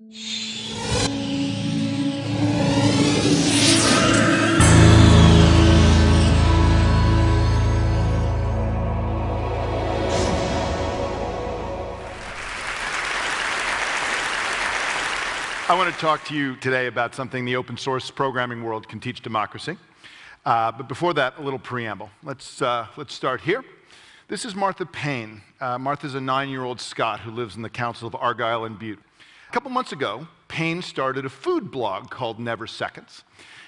I want to talk to you today about something the open source programming world can teach democracy. But before that, a little preamble. Let's start here. This is Martha Payne. Martha's a 9-year-old Scot who lives in the Council of Argyll and Bute. A couple months ago, Payne started a food blog called Never Seconds.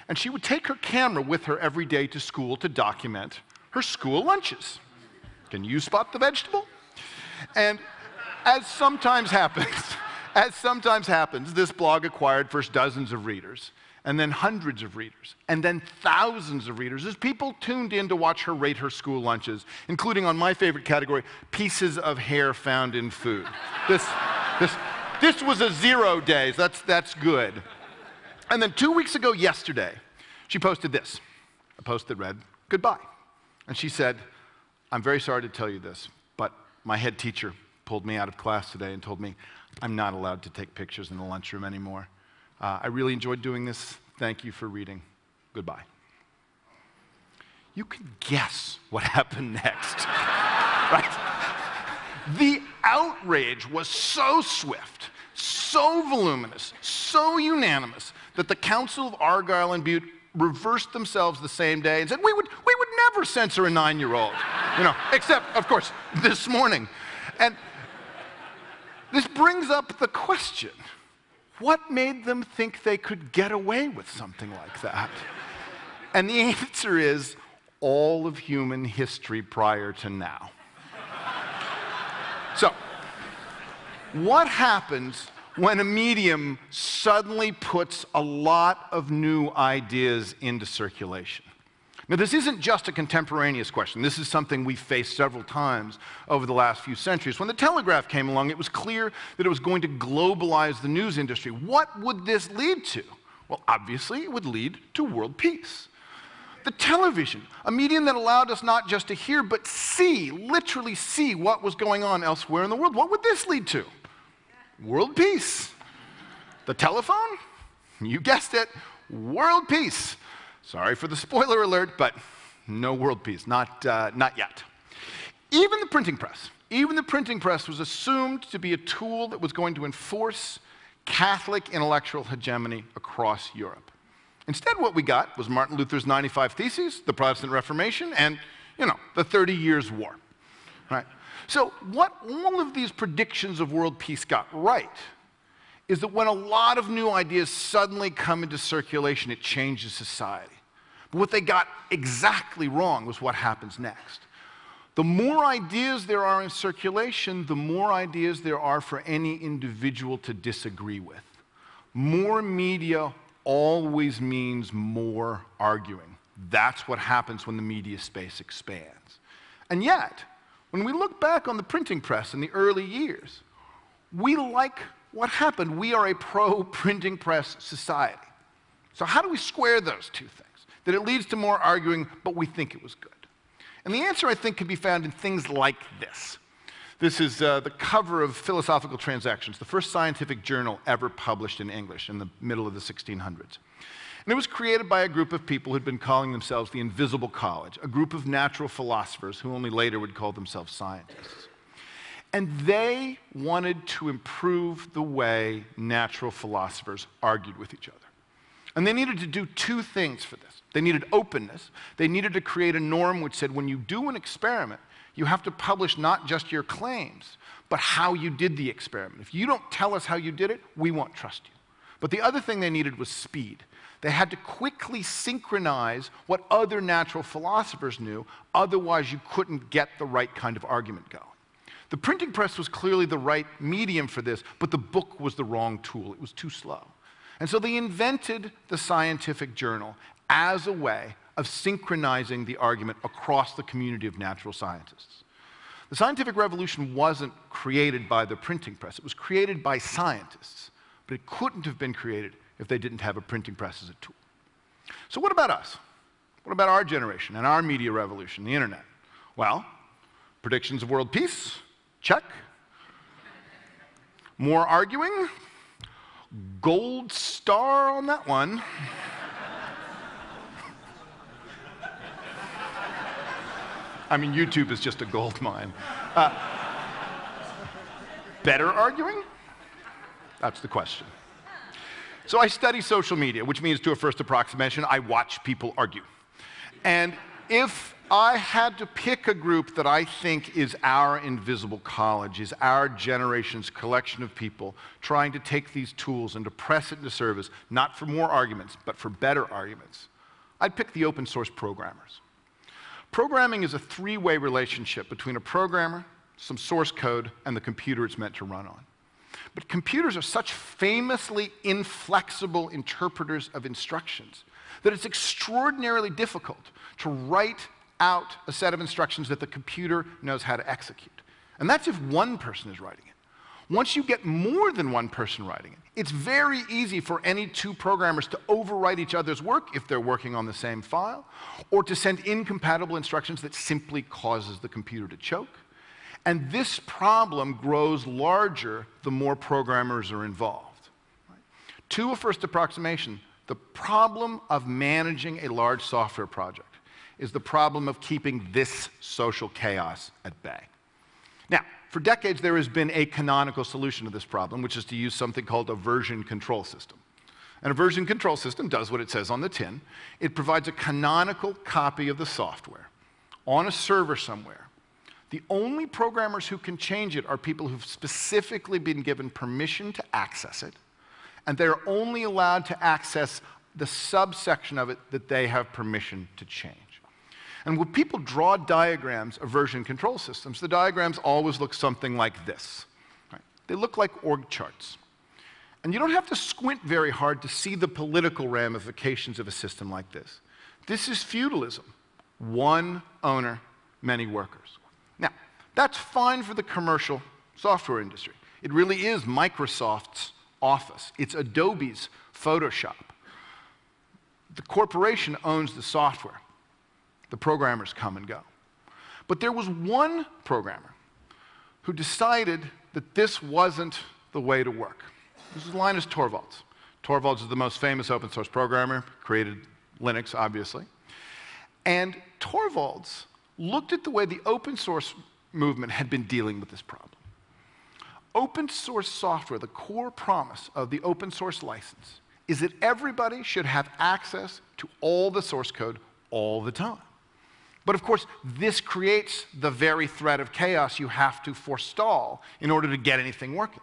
And she would take her camera with her every day to school to document her school lunches. Can you spot the vegetable? And as sometimes happens, this blog acquired first dozens of readers, and then hundreds of readers, and then thousands of readers as people tuned in to watch her rate her school lunches, including on my favorite category, pieces of hair found in food. This was a 0 days. That's good. And then 2 weeks ago yesterday, she posted this, a post that read, "Goodbye." And she said, "I'm very sorry to tell you this, but my head teacher pulled me out of class today and told me I'm not allowed to take pictures in the lunchroom anymore. I really enjoyed doing this. Thank you for reading. Goodbye." You can guess what happened next, right? The outrage was so swift, so voluminous, so unanimous that the Council of Argyll and Bute reversed themselves the same day and said, we would never censor a 9-year-old, except, of course, this morning. And this brings up the question, what made them think they could get away with something like that? And the answer is all of human history prior to now. So, what happens when a medium suddenly puts a lot of new ideas into circulation? Now, this isn't just a contemporaneous question. This is something we've faced several times over the last few centuries. When the telegraph came along, it was clear that it was going to globalize the news industry. What would this lead to? Well, obviously, it would lead to world peace. The television, a medium that allowed us not just to hear, but see, literally see what was going on elsewhere in the world. What would this lead to? World peace. The telephone? You guessed it, world peace. Sorry for the spoiler alert, but no world peace, not yet. Even the printing press was assumed to be a tool that was going to enforce Catholic intellectual hegemony across Europe. Instead, what we got was Martin Luther's 95 Theses, the Protestant Reformation, and, the 30 Years' War. Right? So what all of these predictions of world peace got right is that when a lot of new ideas suddenly come into circulation, it changes society. But what they got exactly wrong was what happens next. The more ideas there are in circulation, the more ideas there are for any individual to disagree with. More media always means more arguing. That's what happens when the media space expands. And yet, when we look back on the printing press in the early years, we like what happened. We are a pro-printing press society. So how do we square those two things? That it leads to more arguing, but we think it was good. And the answer, I think, can be found in things like this. This is the cover of Philosophical Transactions, the first scientific journal ever published in English in the middle of the 1600s. And it was created by a group of people who had been calling themselves the Invisible College, a group of natural philosophers who only later would call themselves scientists. And they wanted to improve the way natural philosophers argued with each other. And they needed to do two things for this. They needed openness. They needed to create a norm which said when you do an experiment, you have to publish not just your claims, but how you did the experiment. If you don't tell us how you did it, we won't trust you. But the other thing they needed was speed. They had to quickly synchronize what other natural philosophers knew, otherwise you couldn't get the right kind of argument going. The printing press was clearly the right medium for this, but the book was the wrong tool. It was too slow. And so they invented the scientific journal as a way of synchronizing the argument across the community of natural scientists. The scientific revolution wasn't created by the printing press. It was created by scientists, but it couldn't have been created if they didn't have a printing press as a tool. So what about us? What about our generation and our media revolution, the internet? Well, predictions of world peace, check. More arguing, Gold star on that one. I mean, YouTube is just a gold mine. Better arguing? That's the question. So I study social media, which means, to a first approximation, I watch people argue. And if I had to pick a group that I think is our invisible college, is our generation's collection of people trying to take these tools and to press it into service, not for more arguments, but for better arguments, I'd pick the open source programmers. Programming is a three-way relationship between a programmer, some source code, and the computer it's meant to run on. But computers are such famously inflexible interpreters of instructions that it's extraordinarily difficult to write out a set of instructions that the computer knows how to execute. And that's if one person is writing it. Once you get more than one person writing it, it's very easy for any two programmers to overwrite each other's work if they're working on the same file, or to send incompatible instructions that simply causes the computer to choke. And this problem grows larger the more programmers are involved. To a first approximation, the problem of managing a large software project is the problem of keeping this social chaos at bay. Now, for decades, there has been a canonical solution to this problem, which is to use something called a version control system. And a version control system does what it says on the tin. It provides a canonical copy of the software on a server somewhere. The only programmers who can change it are people who've specifically been given permission to access it, and they're only allowed to access the subsection of it that they have permission to change. And when people draw diagrams of version control systems, the diagrams always look something like this. Right? They look like org charts. And you don't have to squint very hard to see the political ramifications of a system like this. This is feudalism. One owner, many workers. Now, that's fine for the commercial software industry. It really is Microsoft's Office. It's Adobe's Photoshop. The corporation owns the software. The programmers come and go. But there was one programmer who decided that this wasn't the way to work. This is Linus Torvalds. Torvalds is the most famous open source programmer, created Linux, obviously. And Torvalds looked at the way the open source movement had been dealing with this problem. Open source software, the core promise of the open source license, is that everybody should have access to all the source code all the time. But of course, this creates the very threat of chaos you have to forestall in order to get anything working.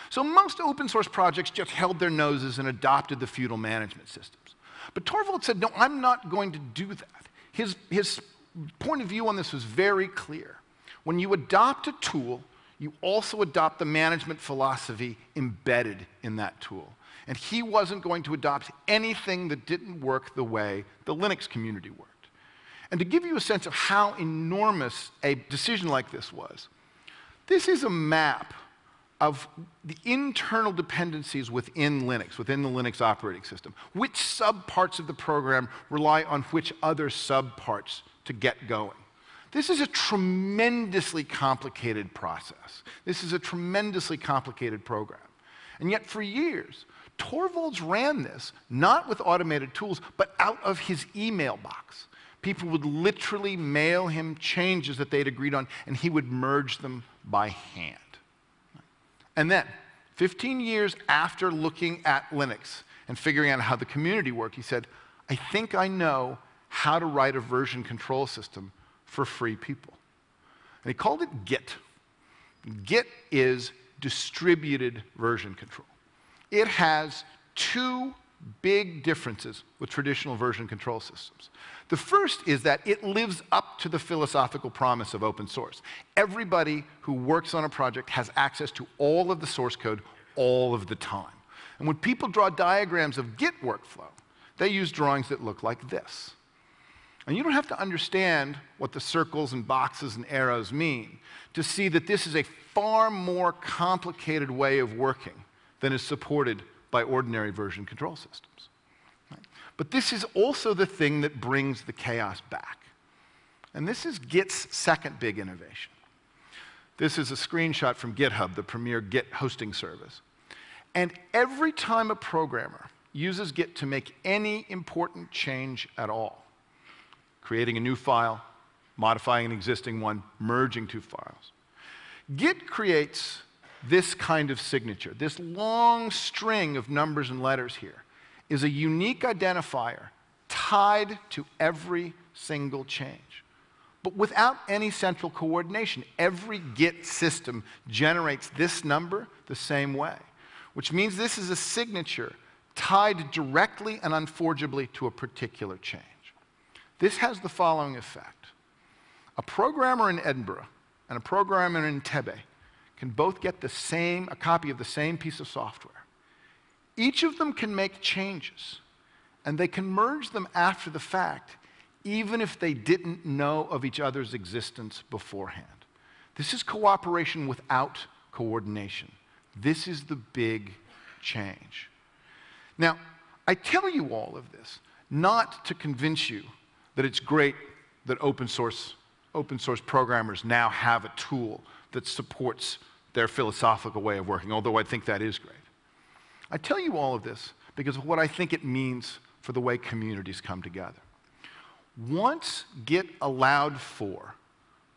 So most open source projects just held their noses and adopted the feudal management systems. But Torvalds said, no, I'm not going to do that. His point of view on this was very clear. When you adopt a tool, you also adopt the management philosophy embedded in that tool. And he wasn't going to adopt anything that didn't work the way the Linux community worked. And to give you a sense of how enormous a decision like this was, this is a map of the internal dependencies within Linux, within the Linux operating system. Which subparts of the program rely on which other subparts to get going. This is a tremendously complicated process. This is a tremendously complicated program. And yet for years, Torvalds ran this, not with automated tools, but out of his email box. People would literally mail him changes that they'd agreed on, and he would merge them by hand. And then, 15 years after looking at Linux and figuring out how the community worked, he said, I think I know how to write a version control system for free people. And he called it Git. Git is distributed version control. It has two big differences with traditional version control systems. The first is that it lives up to the philosophical promise of open source. Everybody who works on a project has access to all of the source code all of the time. And when people draw diagrams of Git workflow, they use drawings that look like this. And you don't have to understand what the circles and boxes and arrows mean to see that this is a far more complicated way of working than is supported by ordinary version control systems. But this is also the thing that brings the chaos back. And this is Git's second big innovation. This is a screenshot from GitHub, the premier Git hosting service. And every time a programmer uses Git to make any important change at all, creating a new file, modifying an existing one, merging two files, Git creates this kind of signature. This long string of numbers and letters here is a unique identifier tied to every single change, but without any central coordination. Every Git system generates this number the same way, which means this is a signature tied directly and unforgeably to a particular change. This has the following effect. A programmer in Edinburgh and a programmer in Entebbe can both get a copy of the same piece of software. Each of them can make changes, and they can merge them after the fact, even if they didn't know of each other's existence beforehand. This is cooperation without coordination. This is the big change. Now, I tell you all of this not to convince you that it's great that open source programmers now have a tool that supports their philosophical way of working, although I think that is great. I tell you all of this because of what I think it means for the way communities come together. Once Git allowed for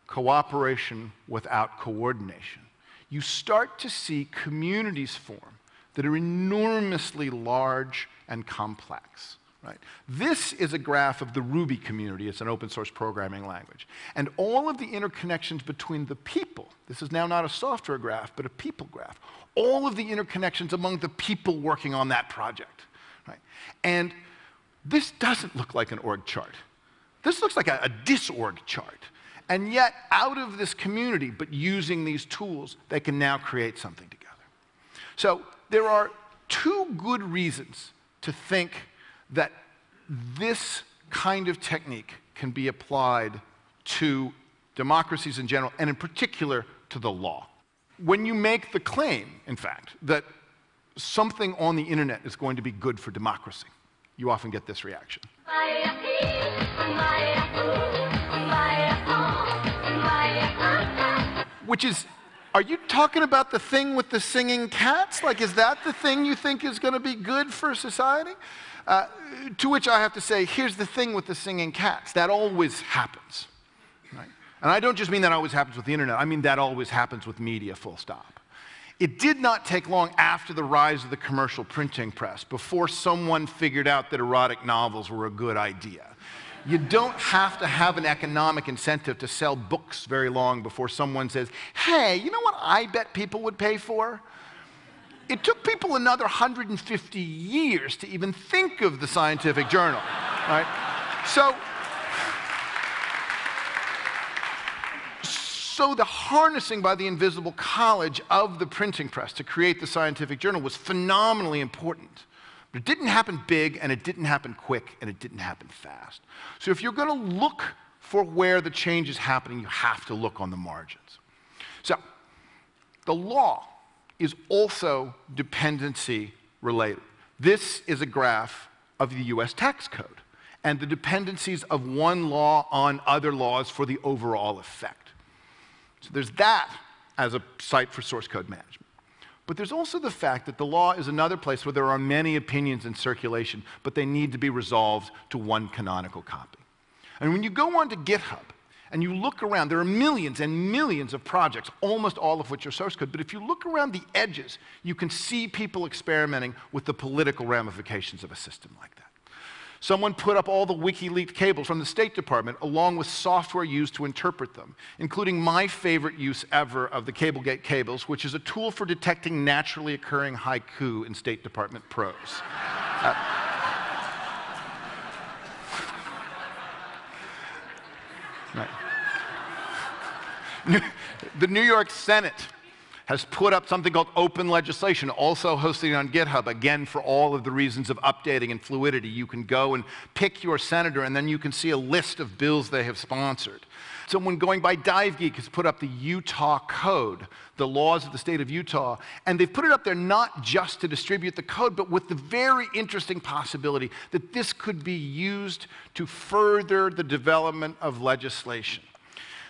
cooperation without coordination, you start to see communities form that are enormously large and complex. Right? This is a graph of the Ruby community. It's an open source programming language. And all of the interconnections between the people, this is now not a software graph, but a people graph, all of the interconnections among the people working on that project. Right? And this doesn't look like an org chart. This looks like a disorg chart. And yet, out of this community, but using these tools, they can now create something together. So there are two good reasons to think that this kind of technique can be applied to democracies in general, and in particular to the law. When you make the claim, in fact, that something on the internet is going to be good for democracy, you often get this reaction. Which is, are you talking about the thing with the singing cats? Like, is that the thing you think is going to be good for society? To which I have to say, here's the thing with the singing cats. That always happens. Right? And I don't just mean that always happens with the internet. I mean that always happens with media, full stop. It did not take long after the rise of the commercial printing press before someone figured out that erotic novels were a good idea. You don't have to have an economic incentive to sell books very long before someone says, hey, you know what I bet people would pay for? It took people another 150 years to even think of the scientific journal, right? So the harnessing by the invisible college of the printing press to create the scientific journal was phenomenally important. But it didn't happen big, and it didn't happen quick, and it didn't happen fast. So if you're going to look for where the change is happening, you have to look on the margins. So the law is also dependency related. This is a graph of the US tax code and the dependencies of one law on other laws for the overall effect. So there's that as a site for source code management. But there's also the fact that the law is another place where there are many opinions in circulation, but they need to be resolved to one canonical copy. And when you go onto GitHub and you look around, there are millions and millions of projects, almost all of which are source code. But if you look around the edges, you can see people experimenting with the political ramifications of a system like that. Someone put up all the WikiLeaks cables from the State Department along with software used to interpret them, including my favorite use ever of the Cablegate cables, which is a tool for detecting naturally occurring haiku in State Department prose. Right. The New York Senate has put up something called open legislation, also hosted on GitHub, again, for all of the reasons of updating and fluidity. You can go and pick your senator, and then you can see a list of bills they have sponsored. Someone going by DiveGeek has put up the Utah Code, the laws of the state of Utah, and they've put it up there not just to distribute the code, but with the very interesting possibility that this could be used to further the development of legislation.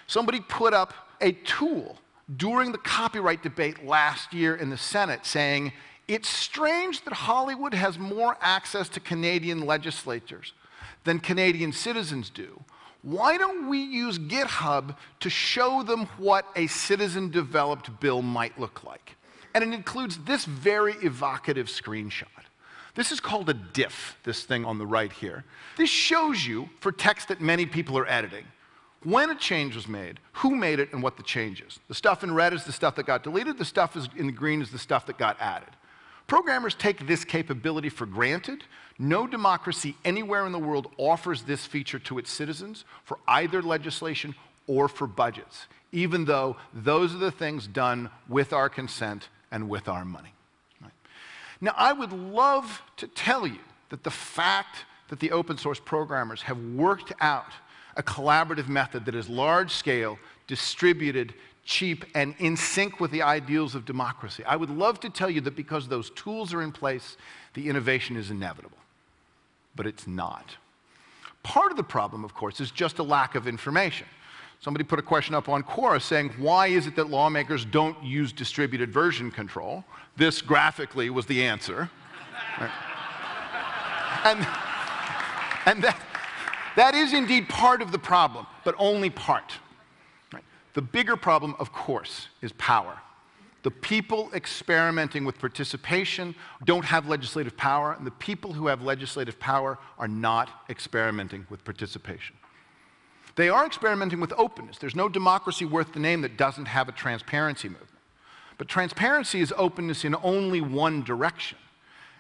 Somebody put up a tool during the copyright debate last year in the Senate saying, It's strange that Hollywood has more access to Canadian legislators than Canadian citizens do. Why don't we use GitHub to show them what a citizen-developed bill might look like? And it includes this very evocative screenshot. This is called a diff, this thing on the right here. This shows you, for text that many people are editing, when a change was made, who made it, and what the change is. The stuff in red is the stuff that got deleted. The stuff in the green is the stuff that got added. Programmers take this capability for granted. No democracy anywhere in the world offers this feature to its citizens for either legislation or for budgets, even though those are the things done with our consent and with our money. Right? Now, I would love to tell you that the fact that the open source programmers have worked out a collaborative method that is large-scale, distributed, cheap, and in sync with the ideals of democracy. I would love to tell you that because those tools are in place, the innovation is inevitable. But it's not. Part of the problem, of course, is just a lack of information. Somebody put a question up on Quora saying, why is it that lawmakers don't use distributed version control? This graphically was the answer. Right? And that is indeed part of the problem, but only part. Right? The bigger problem, of course, is power. The people experimenting with participation don't have legislative power, and the people who have legislative power are not experimenting with participation. They are experimenting with openness. There's no democracy worth the name that doesn't have a transparency movement. But transparency is openness in only one direction.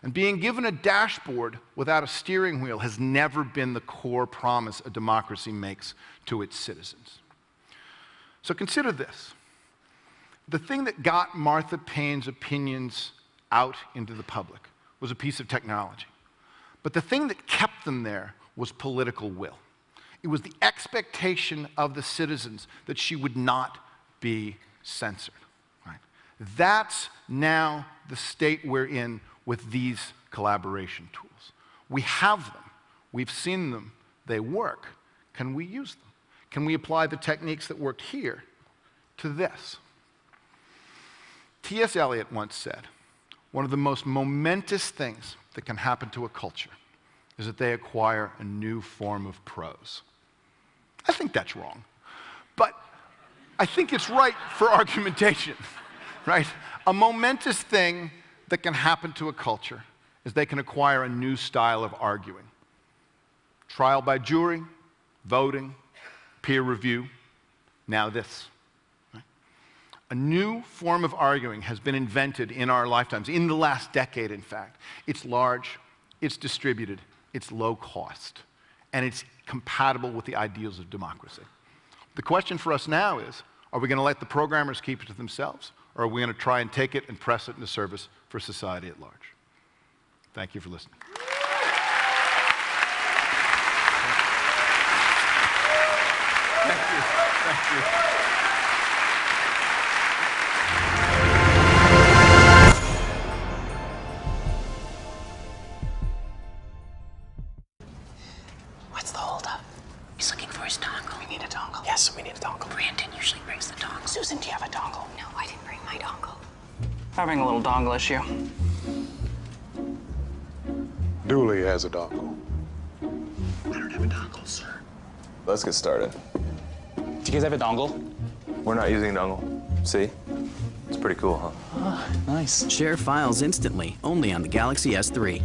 And being given a dashboard without a steering wheel has never been the core promise a democracy makes to its citizens. So consider this. The thing that got Martha Payne's opinions out into the public was a piece of technology. But the thing that kept them there was political will. It was the expectation of the citizens that she would not be censored. Right? That's now the state we're in with these collaboration tools. We have them. We've seen them. They work. Can we use them? Can we apply the techniques that worked here to this? T.S. Eliot once said, one of the most momentous things that can happen to a culture is that they acquire a new form of prose. I think that's wrong. But I think it's right for argumentation, right? A momentous thing that can happen to a culture is they can acquire a new style of arguing. Trial by jury, voting, peer review, now this. Right? A new form of arguing has been invented in our lifetimes, in the last decade, in fact. It's large, it's distributed, it's low cost, and it's compatible with the ideals of democracy. The question for us now is, are we going to let the programmers keep it to themselves, or are we going to try and take it and press it into service for society at large? Thank you for listening. Thank you. Thank you. What's the holdup? He's looking for his dongle. We need a dongle. Yes, we need a dongle. Brandon usually brings the dongle. Susan, do you have a dongle? No, I didn't bring my dongle. Having a little dongle issue. Dooley has a dongle. I don't have a dongle, sir. Let's get started. Do you guys have a dongle? We're not using dongle. See? It's pretty cool, huh? Nice. Share files instantly, only on the Galaxy S3.